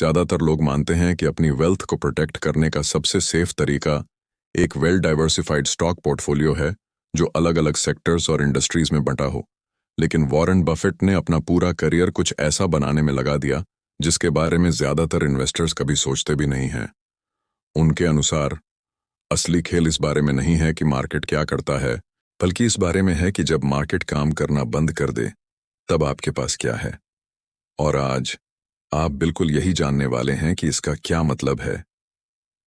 ज़्यादातर लोग मानते हैं कि अपनी वेल्थ को प्रोटेक्ट करने का सबसे सेफ तरीका एक वेल डाइवर्सिफाइड स्टॉक पोर्टफोलियो है जो अलग अलग सेक्टर्स और इंडस्ट्रीज में बंटा हो। लेकिन वॉरेन बफेट ने अपना पूरा करियर कुछ ऐसा बनाने में लगा दिया जिसके बारे में ज़्यादातर इन्वेस्टर्स कभी सोचते भी नहीं हैं। उनके अनुसार असली खेल इस बारे में नहीं है कि मार्केट क्या करता है, बल्कि इस बारे में है कि जब मार्केट काम करना बंद कर दे तब आपके पास क्या है। और आज आप बिल्कुल यही जानने वाले हैं कि इसका क्या मतलब है,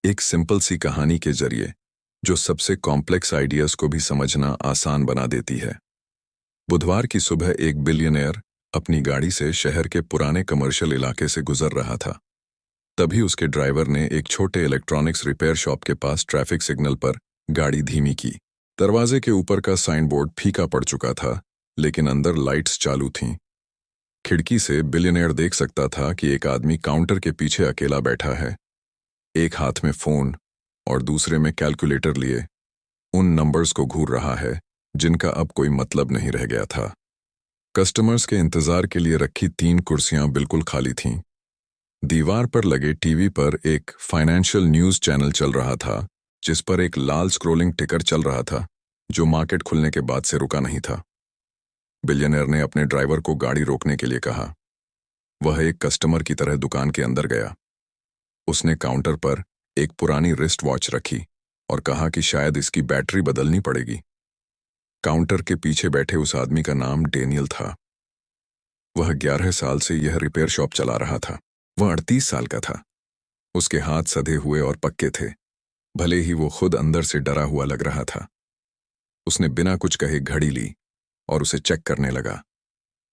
एक सिंपल सी कहानी के जरिए जो सबसे कॉम्प्लेक्स आइडियाज को भी समझना आसान बना देती है। बुधवार की सुबह एक बिलियनियर अपनी गाड़ी से शहर के पुराने कमर्शियल इलाके से गुजर रहा था। तभी उसके ड्राइवर ने एक छोटे इलेक्ट्रॉनिक्स रिपेयर शॉप के पास ट्रैफिक सिग्नल पर गाड़ी धीमी की। दरवाजे के ऊपर का साइन बोर्ड फीका पड़ चुका था, लेकिन अंदर लाइट्स चालू थीं। खिड़की से बिलियनियर देख सकता था कि एक आदमी काउंटर के पीछे अकेला बैठा है, एक हाथ में फोन और दूसरे में कैलकुलेटर लिए उन नंबर्स को घूर रहा है जिनका अब कोई मतलब नहीं रह गया था। कस्टमर्स के इंतजार के लिए रखी 3 कुर्सियां बिल्कुल खाली थीं। दीवार पर लगे टीवी पर एक फाइनेंशियल न्यूज चैनल चल रहा था जिस पर एक लाल स्क्रोलिंग टिकर चल रहा था जो मार्केट खुलने के बाद से रुका नहीं था। बिलियनियर ने अपने ड्राइवर को गाड़ी रोकने के लिए कहा। वह एक कस्टमर की तरह दुकान के अंदर गया। उसने काउंटर पर एक पुरानी रिस्ट वॉच रखी और कहा कि शायद इसकी बैटरी बदलनी पड़ेगी। काउंटर के पीछे बैठे उस आदमी का नाम डेनियल था। वह 11 साल से यह रिपेयर शॉप चला रहा था। वह 38 साल का था। उसके हाथ सधे हुए और पक्के थे, भले ही वो खुद अंदर से डरा हुआ लग रहा था। उसने बिना कुछ कहे घड़ी ली और उसे चेक करने लगा,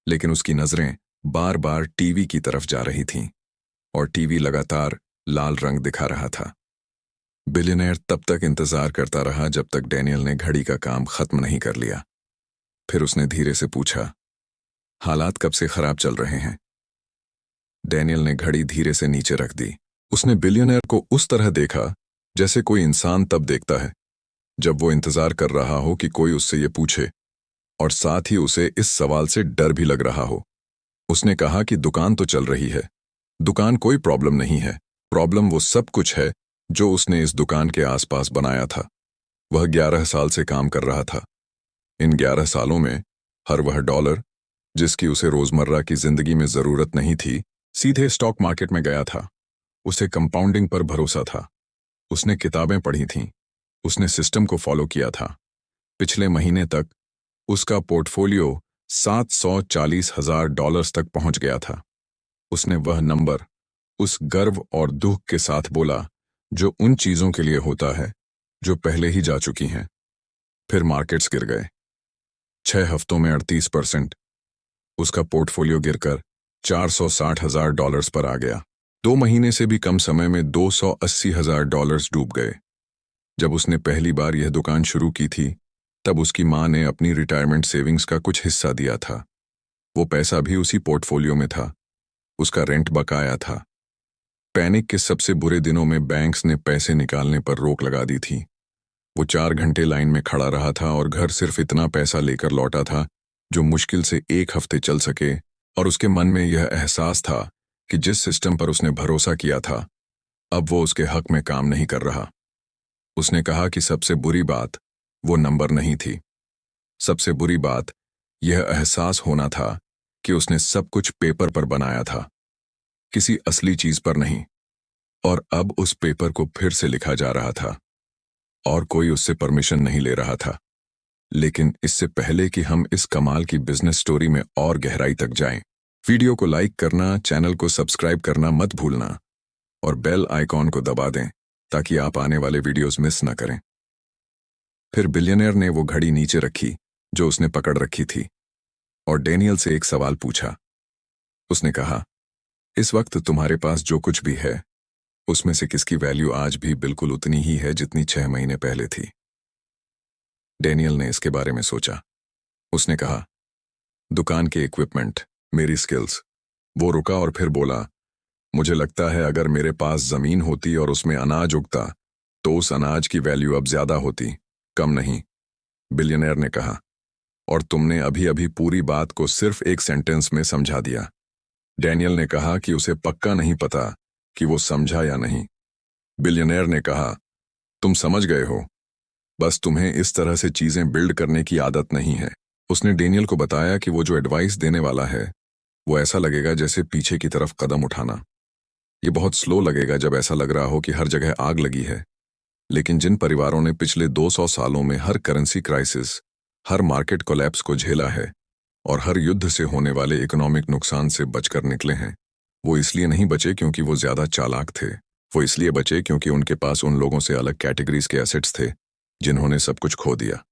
लेकिन उसकी नजरें बार बार टीवी की तरफ जा रही थीं और टीवी लगातार लाल रंग दिखा रहा था। बिलियनियर तब तक इंतजार करता रहा जब तक डेनियल ने घड़ी का काम खत्म नहीं कर लिया। फिर उसने धीरे से पूछा, हालात कब से खराब चल रहे हैं? डेनियल ने घड़ी धीरे से नीचे रख दी। उसने बिलियनियर को उस तरह देखा जैसे कोई इंसान तब देखता है जब वो इंतजार कर रहा हो कि कोई उससे ये पूछे, और साथ ही उसे इस सवाल से डर भी लग रहा हो। उसने कहा कि दुकान तो चल रही है, दुकान कोई प्रॉब्लम नहीं है, प्रॉब्लम वो सब कुछ है जो उसने इस दुकान के आसपास बनाया था। वह 11 साल से काम कर रहा था। इन 11 सालों में हर वह डॉलर जिसकी उसे रोजमर्रा की जिंदगी में जरूरत नहीं थी, सीधे स्टॉक मार्केट में गया था। उसे कंपाउंडिंग पर भरोसा था। उसने किताबें पढ़ी थीं, उसने सिस्टम को फॉलो किया था। पिछले महीने तक उसका पोर्टफोलियो $740,000 तक पहुंच गया था। उसने वह नंबर उस गर्व और दुख के साथ बोला जो उन चीजों के लिए होता है जो पहले ही जा चुकी हैं। फिर मार्केट्स गिर गए। 6 हफ्तों में 38%। उसका पोर्टफोलियो गिरकर $460,000 पर आ गया। 2 महीने से भी कम समय में $280,000 डूब गए। जब उसने पहली बार यह दुकान शुरू की थी तब उसकी मां ने अपनी रिटायरमेंट सेविंग्स का कुछ हिस्सा दिया था। वो पैसा भी उसी पोर्टफोलियो में था। उसका रेंट बकाया था। पैनिक के सबसे बुरे दिनों में बैंक्स ने पैसे निकालने पर रोक लगा दी थी। वो 4 घंटे लाइन में खड़ा रहा था और घर सिर्फ इतना पैसा लेकर लौटा था जो मुश्किल से 1 हफ्ते चल सके। और उसके मन में यह एहसास था कि जिस सिस्टम पर उसने भरोसा किया था अब वो उसके हक में काम नहीं कर रहा। उसने कहा कि सबसे बुरी बात वो नंबर नहीं थी। सबसे बुरी बात यह एहसास होना था कि उसने सब कुछ पेपर पर बनाया था, किसी असली चीज पर नहीं। और अब उस पेपर को फिर से लिखा जा रहा था और कोई उससे परमिशन नहीं ले रहा था। लेकिन इससे पहले कि हम इस कमाल की बिजनेस स्टोरी में और गहराई तक जाएं, वीडियो को लाइक करना, चैनल को सब्सक्राइब करना मत भूलना और बेल आइकॉन को दबा दें ताकि आप आने वाले वीडियोस मिस न करें। फिर बिलियनियर ने वो घड़ी नीचे रखी जो उसने पकड़ रखी थी और डेनियल से एक सवाल पूछा। उसने कहा, इस वक्त तुम्हारे पास जो कुछ भी है उसमें से किसकी वैल्यू आज भी बिल्कुल उतनी ही है जितनी 6 महीने पहले थी? डेनियल ने इसके बारे में सोचा। उसने कहा, दुकान के इक्विपमेंट, मेरी स्किल्स। वो रुका और फिर बोला, मुझे लगता है अगर मेरे पास जमीन होती और उसमें अनाज उगता तो उस अनाज की वैल्यू अब ज्यादा होती, कम नहीं। बिलियनियर ने कहा, और तुमने अभी अभी पूरी बात को सिर्फ एक सेंटेंस में समझा दिया। डेनियल ने कहा कि उसे पक्का नहीं पता कि वो समझा या नहीं। बिलियनेयर ने कहा, तुम समझ गए हो, बस तुम्हें इस तरह से चीजें बिल्ड करने की आदत नहीं है। उसने डेनियल को बताया कि वो जो एडवाइस देने वाला है वो ऐसा लगेगा जैसे पीछे की तरफ कदम उठाना। ये बहुत स्लो लगेगा जब ऐसा लग रहा हो कि हर जगह आग लगी है, लेकिन जिन परिवारों ने पिछले 200 सालों में हर करेंसी क्राइसिस, हर मार्केट कोलैप्स को झेला है और हर युद्ध से होने वाले इकोनॉमिक नुकसान से बचकर निकले हैं, वो इसलिए नहीं बचे क्योंकि वो ज्यादा चालाक थे। वो इसलिए बचे क्योंकि उनके पास उन लोगों से अलग कैटेगरीज के एसेट्स थे जिन्होंने सब कुछ खो दिया।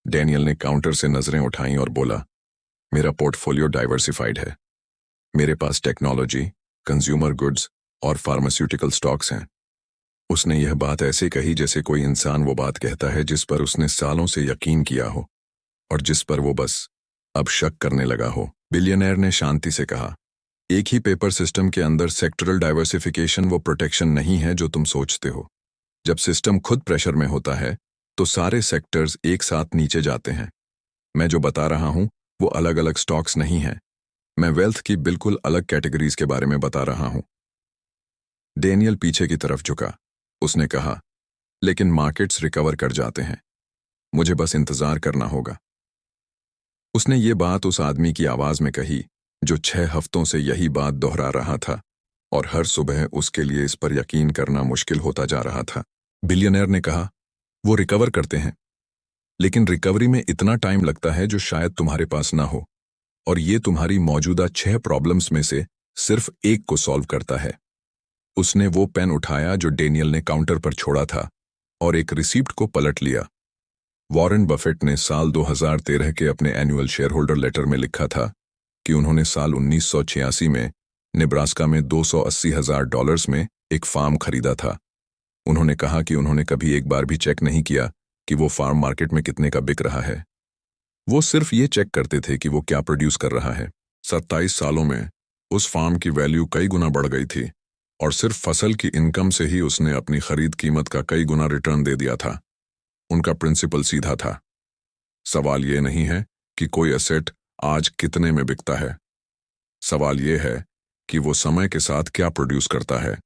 डेनियल ने काउंटर से नजरें उठाईं और बोला, मेरा पोर्टफोलियो डाइवर्सिफाइड है। मेरे पास टेक्नोलॉजी, कंज्यूमर गुड्स और फार्मास्यूटिकल स्टॉक्स हैं। उसने यह बात ऐसे कही जैसे कोई इंसान वो बात कहता है जिस पर उसने सालों से यकीन किया हो और जिस पर वो बस अब शक करने लगा हो। बिलियनेयर ने शांति से कहा, एक ही पेपर सिस्टम के अंदर सेक्टरल डाइवर्सिफिकेशन वो प्रोटेक्शन नहीं है जो तुम सोचते हो। जब सिस्टम खुद प्रेशर में होता है तो सारे सेक्टर्स एक साथ नीचे जाते हैं। मैं जो बता रहा हूं वो अलग अलग स्टॉक्स नहीं हैं, मैं वेल्थ की बिल्कुल अलग कैटेगरीज के बारे में बता रहा हूं। डेनियल पीछे की तरफ झुका। उसने कहा, लेकिन मार्केट्स रिकवर कर जाते हैं, मुझे बस इंतजार करना होगा। उसने ये बात उस आदमी की आवाज में कही जो 6 हफ्तों से यही बात दोहरा रहा था और हर सुबह उसके लिए इस पर यकीन करना मुश्किल होता जा रहा था। बिलियनेयर ने कहा, वो रिकवर करते हैं, लेकिन रिकवरी में इतना टाइम लगता है जो शायद तुम्हारे पास ना हो, और ये तुम्हारी मौजूदा 6 प्रॉब्लम्स में से सिर्फ एक को सॉल्व करता है। उसने वो पेन उठाया जो डेनियल ने काउंटर पर छोड़ा था और एक रिसीप्ट को पलट लिया। वॉरेन बफेट ने साल 2013 के अपने एनुअल शेयर होल्डर लेटर में लिखा था कि उन्होंने साल 1986 में नेब्रास्का में $280,000 में एक फार्म खरीदा था। उन्होंने कहा कि उन्होंने कभी एक बार भी चेक नहीं किया कि वो फार्म मार्केट में कितने का बिक रहा है। वो सिर्फ ये चेक करते थे कि वो क्या प्रोड्यूस कर रहा है। 27 सालों में उस फार्म की वैल्यू कई गुना बढ़ गई थी और सिर्फ फसल की इनकम से ही उसने अपनी खरीद कीमत का कई गुना रिटर्न दे दिया था। उनका प्रिंसिपल सीधा था, सवाल ये नहीं है कि कोई एसेट आज कितने में बिकता है, सवाल ये है कि वो समय के साथ क्या प्रोड्यूस करता है।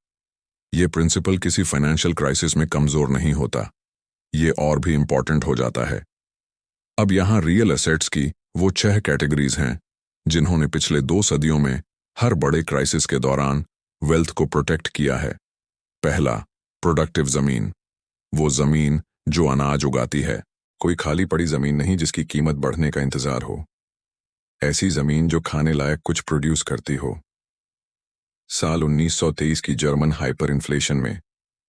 ये प्रिंसिपल किसी फाइनेंशियल क्राइसिस में कमजोर नहीं होता, ये और भी इंपॉर्टेंट हो जाता है। अब यहां रियल एसेट्स की वो 6 कैटेगरीज हैं जिन्होंने पिछले 2 सदियों में हर बड़े क्राइसिस के दौरान वेल्थ को प्रोटेक्ट किया है। पहला, प्रोडक्टिव जमीन, वो जमीन जो अनाज उगाती है, कोई खाली पड़ी जमीन नहीं जिसकी कीमत बढ़ने का इंतजार हो, ऐसी जमीन जो खाने लायक कुछ प्रोड्यूस करती हो। साल 1923 की जर्मन हाइपर इन्फ्लेशन में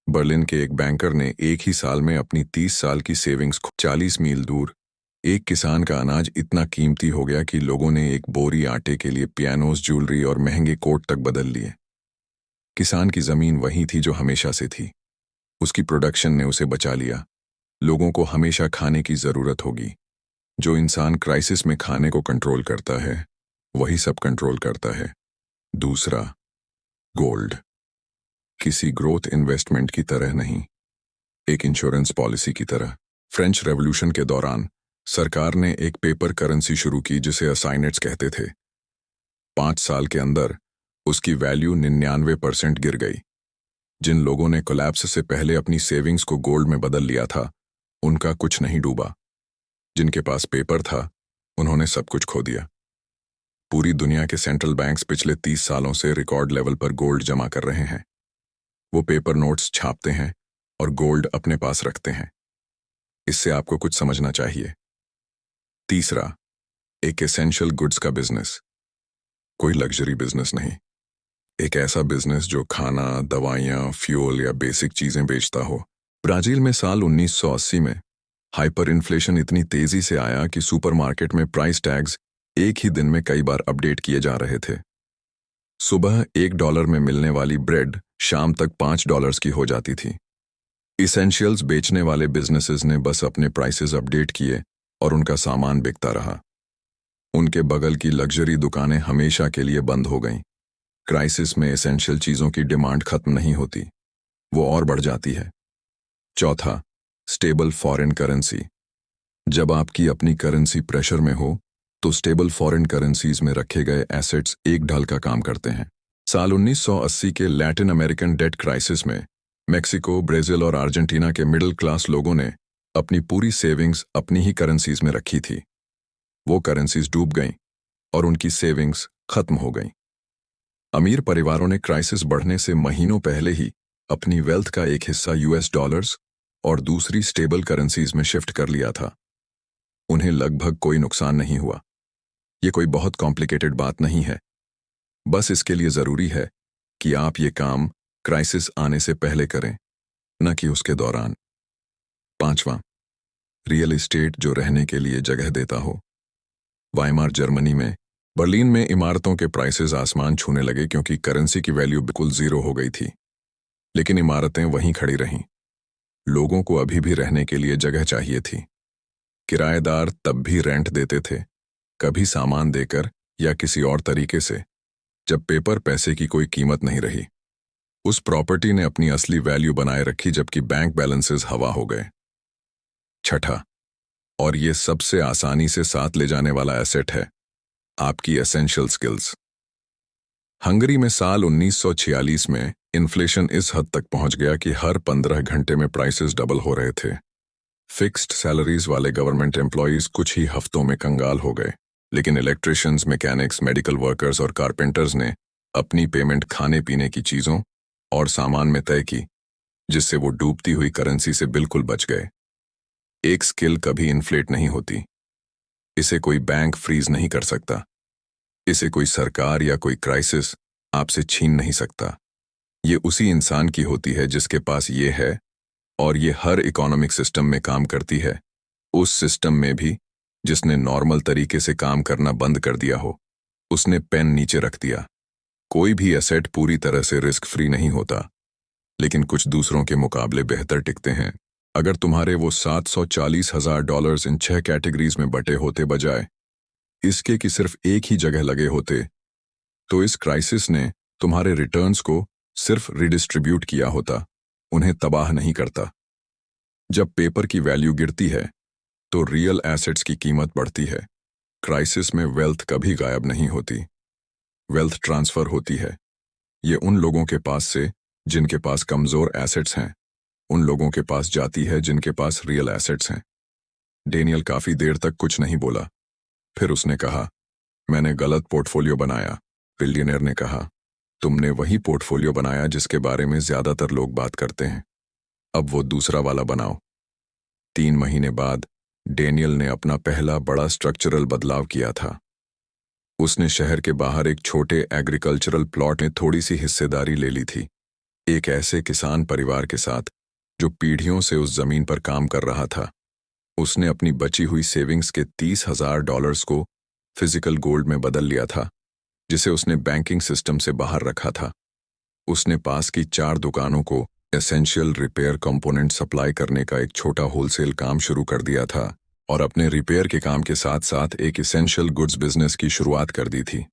बर्लिन के एक बैंकर ने एक ही साल में अपनी 30 साल की सेविंग्स को 40 मील दूर एक किसान का अनाज इतना कीमती हो गया कि लोगों ने एक बोरी आटे के लिए पियानोस, ज्वेलरी और महंगे कोट तक बदल लिए। किसान की जमीन वही थी जो हमेशा से थी, उसकी प्रोडक्शन ने उसे बचा लिया। लोगों को हमेशा खाने की जरूरत होगी। जो इंसान क्राइसिस में खाने को कंट्रोल करता है वही सब कंट्रोल करता है। दूसरा, गोल्ड, किसी ग्रोथ इन्वेस्टमेंट की तरह नहीं, एक इंश्योरेंस पॉलिसी की तरह। फ्रेंच रेवोल्यूशन के दौरान सरकार ने एक पेपर करेंसी शुरू की जिसे असाइनेट्स कहते थे। 5 साल के अंदर उसकी वैल्यू 99% गिर गई। जिन लोगों ने कोलैप्स से पहले अपनी सेविंग्स को गोल्ड में बदल लिया था उनका कुछ नहीं डूबा। जिनके पास पेपर था उन्होंने सब कुछ खो दिया। पूरी दुनिया के सेंट्रल बैंक्स पिछले 30 सालों से रिकॉर्ड लेवल पर गोल्ड जमा कर रहे हैं। वो पेपर नोट्स छापते हैं और गोल्ड अपने पास रखते हैं। इससे आपको कुछ समझना चाहिए। तीसरा, एक एसेंशियल गुड्स का बिजनेस, कोई लग्जरी बिजनेस नहीं, एक ऐसा बिजनेस जो खाना, दवाइयां, फ्यूल या बेसिक चीजें बेचता हो। ब्राजील में साल 1980 में हाइपर इन्फ्लेशन इतनी तेजी से आया कि सुपरमार्केट में प्राइस टैग्स एक ही दिन में कई बार अपडेट किए जा रहे थे। सुबह $1 में मिलने वाली ब्रेड शाम तक $5 की हो जाती थी। इसेंशियल्स बेचने वाले बिजनेसेस ने बस अपने प्राइसेस अपडेट किए और उनका सामान बिकता रहा। उनके बगल की लग्जरी दुकानें हमेशा के लिए बंद हो गईं। क्राइसिस में एसेंशियल चीजों की डिमांड खत्म नहीं होती, वो और बढ़ जाती है। चौथा, स्टेबल फॉरेन करेंसी, जब आपकी अपनी करेंसी प्रेशर में हो तो स्टेबल फॉरेन करेंसीज में रखे गए एसेट्स एक ढाल का काम करते हैं। साल 1980 के लैटिन अमेरिकन डेट क्राइसिस में मेक्सिको, ब्राजील और अर्जेंटीना के मिडिल क्लास लोगों ने अपनी पूरी सेविंग्स अपनी ही करेंसीज में रखी थी। वो करेंसीज डूब गईं और उनकी सेविंग्स खत्म हो गईं। अमीर परिवारों ने क्राइसिस बढ़ने से महीनों पहले ही अपनी वेल्थ का एक हिस्सा यूएस डॉलर्स और दूसरी स्टेबल करेंसीज में शिफ्ट कर लिया था। उन्हें लगभग कोई नुकसान नहीं हुआ। ये कोई बहुत कॉम्प्लिकेटेड बात नहीं है। बस इसके लिए जरूरी है कि आप ये काम क्राइसिस आने से पहले करें, न कि उसके दौरान। 5वां, रियल एस्टेट जो रहने के लिए जगह देता हो। वाइमार जर्मनी में बर्लिन में इमारतों के प्राइसेस आसमान छूने लगे क्योंकि करेंसी की वैल्यू बिल्कुल जीरो हो गई थी। लेकिन इमारतें वहीं खड़ी रहीं। लोगों को अभी भी रहने के लिए जगह चाहिए थी। किराएदार तब भी रेंट देते थे, कभी सामान देकर या किसी और तरीके से, जब पेपर पैसे की कोई कीमत नहीं रही। उस प्रॉपर्टी ने अपनी असली वैल्यू बनाए रखी जबकि बैंक बैलेंसेस हवा हो गए। 6, और ये सबसे आसानी से साथ ले जाने वाला एसेट है, आपकी एसेंशियल स्किल्स। हंगरी में साल 1946 में इन्फ्लेशन इस हद तक पहुंच गया कि हर 15 घंटे में प्राइसेस डबल हो रहे थे। फिक्स्ड सैलरीज वाले गवर्नमेंट एम्प्लॉयज कुछ ही हफ्तों में कंगाल हो गए, लेकिन इलेक्ट्रिशियंस, मैकेनिक्स, मेडिकल वर्कर्स और कारपेंटर्स ने अपनी पेमेंट खाने पीने की चीजों और सामान में तय की, जिससे वो डूबती हुई करेंसी से बिल्कुल बच गए। एक स्किल कभी इन्फ्लेट नहीं होती। इसे कोई बैंक फ्रीज नहीं कर सकता। इसे कोई सरकार या कोई क्राइसिस आपसे छीन नहीं सकता। ये उसी इंसान की होती है जिसके पास ये है, और ये हर इकोनॉमिक सिस्टम में काम करती है, उस सिस्टम में भी जिसने नॉर्मल तरीके से काम करना बंद कर दिया हो। उसने पेन नीचे रख दिया। कोई भी एसेट पूरी तरह से रिस्क फ्री नहीं होता, लेकिन कुछ दूसरों के मुकाबले बेहतर टिकते हैं। अगर तुम्हारे वो $740,000 इन 6 कैटेगरीज में बटे होते बजाय इसके कि सिर्फ एक ही जगह लगे होते, तो इस क्राइसिस ने तुम्हारे रिटर्न्स को सिर्फ रिडिस्ट्रीब्यूट किया होता, उन्हें तबाह नहीं करता। जब पेपर की वैल्यू गिरती है तो रियल एसेट्स की कीमत बढ़ती है। क्राइसिस में वेल्थ कभी गायब नहीं होती, वेल्थ ट्रांसफर होती है। ये उन लोगों के पास से जिनके पास कमजोर एसेट्स हैं, उन लोगों के पास जाती है जिनके पास रियल एसेट्स हैं। डेनियल काफी देर तक कुछ नहीं बोला। फिर उसने कहा, मैंने गलत पोर्टफोलियो बनाया। बिलियनियर ने कहा, तुमने वही पोर्टफोलियो बनाया जिसके बारे में ज्यादातर लोग बात करते हैं। अब वो दूसरा वाला बनाओ। 3 महीने बाद डेनियल ने अपना पहला बड़ा स्ट्रक्चरल बदलाव किया था। उसने शहर के बाहर एक छोटे एग्रीकल्चरल प्लॉट में थोड़ी सी हिस्सेदारी ले ली थी, एक ऐसे किसान परिवार के साथ जो पीढ़ियों से उस जमीन पर काम कर रहा था। उसने अपनी बची हुई सेविंग्स के $30,000 को फिजिकल गोल्ड में बदल लिया था, जिसे उसने बैंकिंग सिस्टम से बाहर रखा था। उसने पास की 4 दुकानों को एसेंशियल रिपेयर कंपोनेंट सप्लाई करने का एक छोटा होलसेल काम शुरू कर दिया था और अपने रिपेयर के काम के साथ साथ एक एसेंशियल गुड्स बिजनेस की शुरुआत कर दी थी।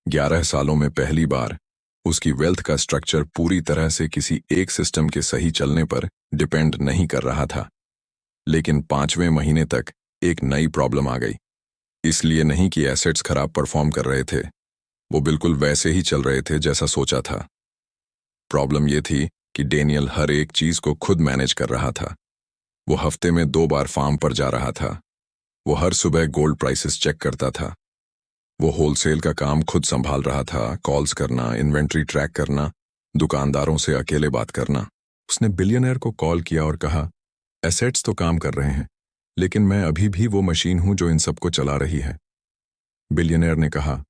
11 सालों में पहली बार उसकी वेल्थ का स्ट्रक्चर पूरी तरह से किसी एक सिस्टम के सही चलने पर डिपेंड नहीं कर रहा था। लेकिन 5वें महीने तक एक नई प्रॉब्लम आ गई। इसलिए नहीं कि एसेट्स खराब परफॉर्म कर रहे थे, वो बिल्कुल वैसे ही चल रहे थे जैसा सोचा था। प्रॉब्लम ये थी कि डेनियल हर एक चीज को खुद मैनेज कर रहा था। वो हफ्ते में 2 बार फार्म पर जा रहा था। वो हर सुबह गोल्ड प्राइसेस चेक करता था। वो होलसेल का काम खुद संभाल रहा था, कॉल्स करना, इन्वेंट्री ट्रैक करना, दुकानदारों से अकेले बात करना। उसने बिलियनियर को कॉल किया और कहा, एसेट्स तो काम कर रहे हैं, लेकिन मैं अभी भी वो मशीन हूं जो इन सबको चला रही है। बिलियनियर ने कहा,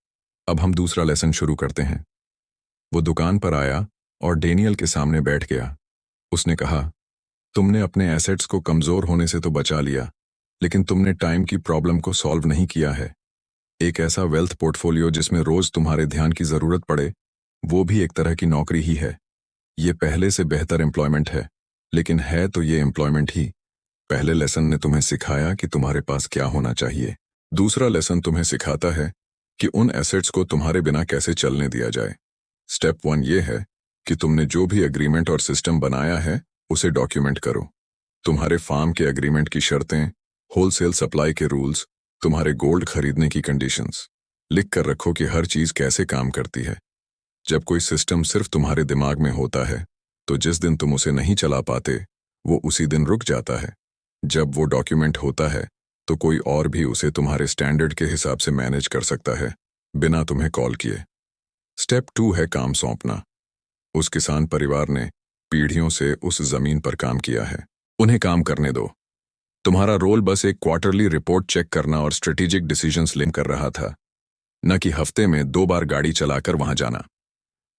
अब हम दूसरा लेसन शुरू करते हैं। वो दुकान पर आया और डेनियल के सामने बैठ गया। उसने कहा, तुमने अपने एसेट्स को कमजोर होने से तो बचा लिया, लेकिन तुमने टाइम की प्रॉब्लम को सॉल्व नहीं किया है। एक ऐसा वेल्थ पोर्टफोलियो जिसमें रोज तुम्हारे ध्यान की जरूरत पड़े, वो भी एक तरह की नौकरी ही है। ये पहले से बेहतर एम्प्लॉयमेंट है, लेकिन है तो ये एम्प्लॉयमेंट ही। पहले लेसन ने तुम्हें सिखाया कि तुम्हारे पास क्या होना चाहिए। दूसरा लेसन तुम्हें सिखाता है कि उन एसेट्स को तुम्हारे बिना कैसे चलने दिया जाए। स्टेप 1 ये है कि तुमने जो भी एग्रीमेंट और सिस्टम बनाया है उसे डॉक्यूमेंट करो। तुम्हारे फार्म के एग्रीमेंट की शर्तें, होलसेल सप्लाई के रूल्स, तुम्हारे गोल्ड खरीदने की कंडीशंस। लिख कर रखो कि हर चीज कैसे काम करती है। जब कोई सिस्टम सिर्फ तुम्हारे दिमाग में होता है तो जिस दिन तुम उसे नहीं चला पाते वो उसी दिन रुक जाता है। जब वो डॉक्यूमेंट होता है तो कोई और भी उसे तुम्हारे स्टैंडर्ड के हिसाब से मैनेज कर सकता है बिना तुम्हें कॉल किए। स्टेप 2 है काम सौंपना। उस किसान परिवार ने पीढ़ियों से उस जमीन पर काम किया है, उन्हें काम करने दो। तुम्हारा रोल बस एक क्वार्टरली रिपोर्ट चेक करना और स्ट्रेटेजिक डिसीजंस लेकर कर रहा था, न कि हफ्ते में 2 बार गाड़ी चलाकर वहां जाना।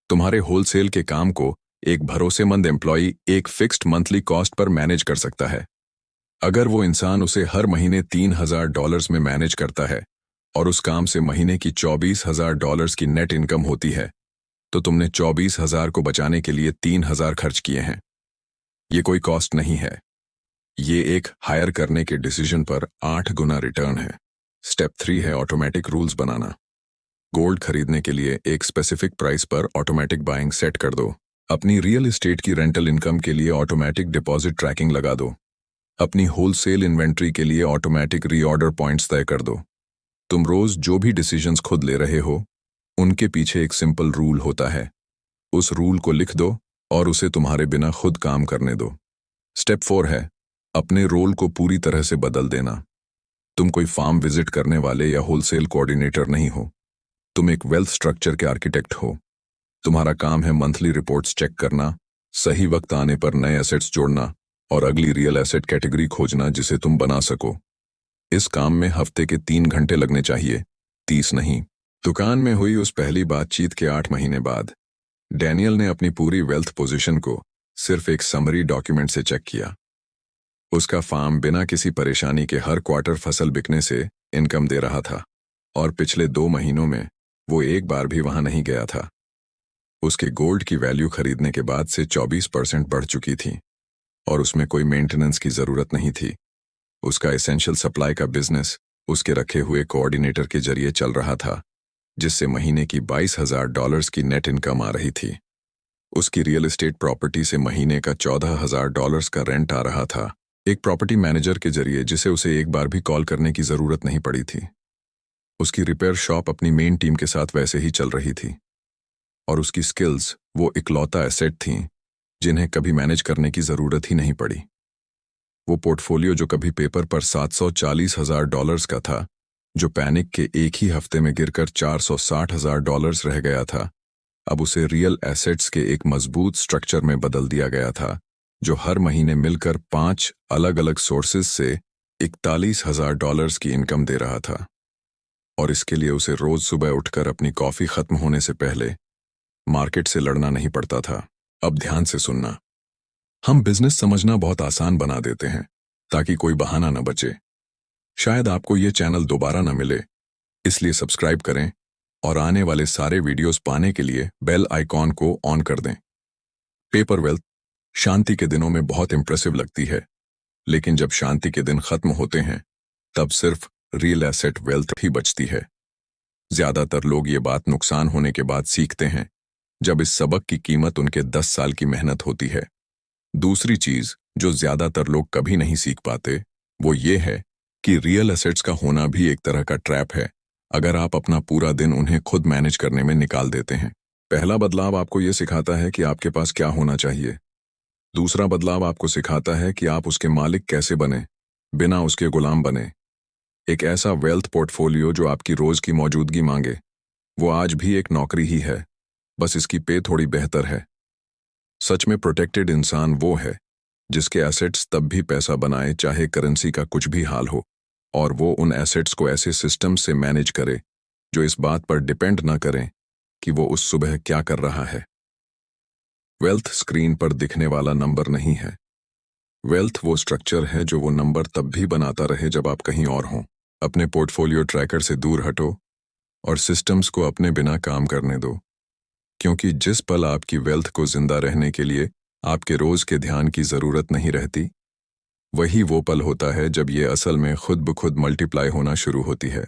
तुम्हारे होलसेल के काम को एक भरोसेमंद एम्प्लॉई एक fixed monthly cost per manage कर सकता है। अगर वो इंसान उसे हर महीने $3,000 में मैनेज करता है और उस काम से महीने की $24,000 की नेट इनकम होती है तो तुमने 24,000 को बचाने के लिए 3,000 खर्च किए हैं। ये कोई कॉस्ट नहीं है, ये एक हायर करने के डिसीजन पर 8 गुना रिटर्न है। स्टेप 3 है ऑटोमेटिक रूल्स बनाना। गोल्ड खरीदने के लिए एक स्पेसिफिक प्राइस पर ऑटोमेटिक बाइंग सेट कर दो। अपनी रियल एस्टेट की रेंटल इनकम के लिए ऑटोमेटिक डिपॉजिट ट्रैकिंग लगा दो। अपनी होलसेल इन्वेंट्री के लिए ऑटोमेटिक रीऑर्डर पॉइंट्स तय कर दो। तुम रोज जो भी डिसीजंस खुद ले रहे हो उनके पीछे एक सिंपल रूल होता है। उस रूल को लिख दो और उसे तुम्हारे बिना खुद काम करने दो। स्टेप 4 है अपने रोल को पूरी तरह से बदल देना। तुम कोई फार्म विजिट करने वाले या होलसेल कोऑर्डिनेटर नहीं हो, तुम एक वेल्थ स्ट्रक्चर के आर्किटेक्ट हो। तुम्हारा काम है मंथली रिपोर्ट्स चेक करना, सही वक्त आने पर नए एसेट्स जोड़ना और अगली रियल एसेट कैटेगरी खोजना जिसे तुम बना सको। इस काम में हफ्ते के 3 घंटे लगने चाहिए, 30 नहीं। दुकान में हुई उस पहली बातचीत के 8 महीने बाद डैनियल ने अपनी पूरी वेल्थ पोजीशन को सिर्फ एक समरी डॉक्यूमेंट से चेक किया। उसका फार्म बिना किसी परेशानी के हर क्वार्टर फसल बिकने से इनकम दे रहा था और पिछले 2 महीनों में वो एक बार भी वहां नहीं गया था। उसके गोल्ड की वैल्यू खरीदने के बाद से 24% बढ़ चुकी थी और उसमें कोई मेंटेनेंस की जरूरत नहीं थी। उसका एसेंशियल सप्लाई का बिजनेस उसके रखे हुए कोऑर्डिनेटर के जरिए चल रहा था, जिससे महीने की $22,000 की नेट इनकम आ रही थी। उसकी रियल एस्टेट प्रॉपर्टी से महीने का $14,000 का रेंट आ रहा था, एक प्रॉपर्टी मैनेजर के जरिए जिसे उसे एक बार भी कॉल करने की जरूरत नहीं पड़ी थी। उसकी रिपेयर शॉप अपनी मेन टीम के साथ वैसे ही चल रही थी और उसकी स्किल्स वो इकलौता एसेट थीं जिन्हें कभी मैनेज करने की जरूरत ही नहीं पड़ी। वो पोर्टफोलियो जो कभी पेपर पर $740,000 का था, जो पैनिक के एक ही हफ्ते में गिरकर $460,000 रह गया था, अब उसे रियल एसेट्स के एक मजबूत स्ट्रक्चर में बदल दिया गया था, जो हर महीने मिलकर 5 अलग अलग सोर्सेज से $41,000 की इनकम दे रहा था। और इसके लिए उसे रोज सुबह उठकर अपनी कॉफी खत्म होने से पहले मार्केट से लड़ना नहीं पड़ता था। अब ध्यान से सुनना। हम बिजनेस समझना बहुत आसान बना देते हैं ताकि कोई बहाना न बचे। शायद आपको ये चैनल दोबारा न मिले, इसलिए सब्सक्राइब करें और आने वाले सारे वीडियोस पाने के लिए बेल आइकॉन को ऑन कर दें। पेपर वेल्थ शांति के दिनों में बहुत इंप्रेसिव लगती है, लेकिन जब शांति के दिन खत्म होते हैं तब सिर्फ रियल एसेट वेल्थ ही बचती है। ज्यादातर लोग ये बात नुकसान होने के बाद सीखते हैं, जब इस सबक की कीमत उनके 10 साल की मेहनत होती है। दूसरी चीज जो ज्यादातर लोग कभी नहीं सीख पाते वो ये है कि रियल एसेट्स का होना भी एक तरह का ट्रैप है, अगर आप अपना पूरा दिन उन्हें खुद मैनेज करने में निकाल देते हैं। पहला बदलाव आपको ये सिखाता है कि आपके पास क्या होना चाहिए। दूसरा बदलाव आपको सिखाता है कि आप उसके मालिक कैसे बने, बिना उसके गुलाम बने। एक ऐसा वेल्थ पोर्टफोलियो जो आपकी रोज की मौजूदगी मांगे, वो आज भी एक नौकरी ही है, बस इसकी पे थोड़ी बेहतर है। सच में प्रोटेक्टेड इंसान वो है जिसके एसेट्स तब भी पैसा बनाए चाहे करेंसी का कुछ भी हाल हो, और वो उन एसेट्स को ऐसे सिस्टम से मैनेज करे जो इस बात पर डिपेंड ना करें कि वो उस सुबह क्या कर रहा है। वेल्थ स्क्रीन पर दिखने वाला नंबर नहीं है। वेल्थ वो स्ट्रक्चर है जो वो नंबर तब भी बनाता रहे जब आप कहीं और हों। अपने पोर्टफोलियो ट्रैकर से दूर हटो और सिस्टम्स को अपने बिना काम करने दो, क्योंकि जिस पल आपकी वेल्थ को जिंदा रहने के लिए आपके रोज के ध्यान की जरूरत नहीं रहती, वही वो पल होता है जब ये असल में खुद ब खुद मल्टीप्लाई होना शुरू होती है।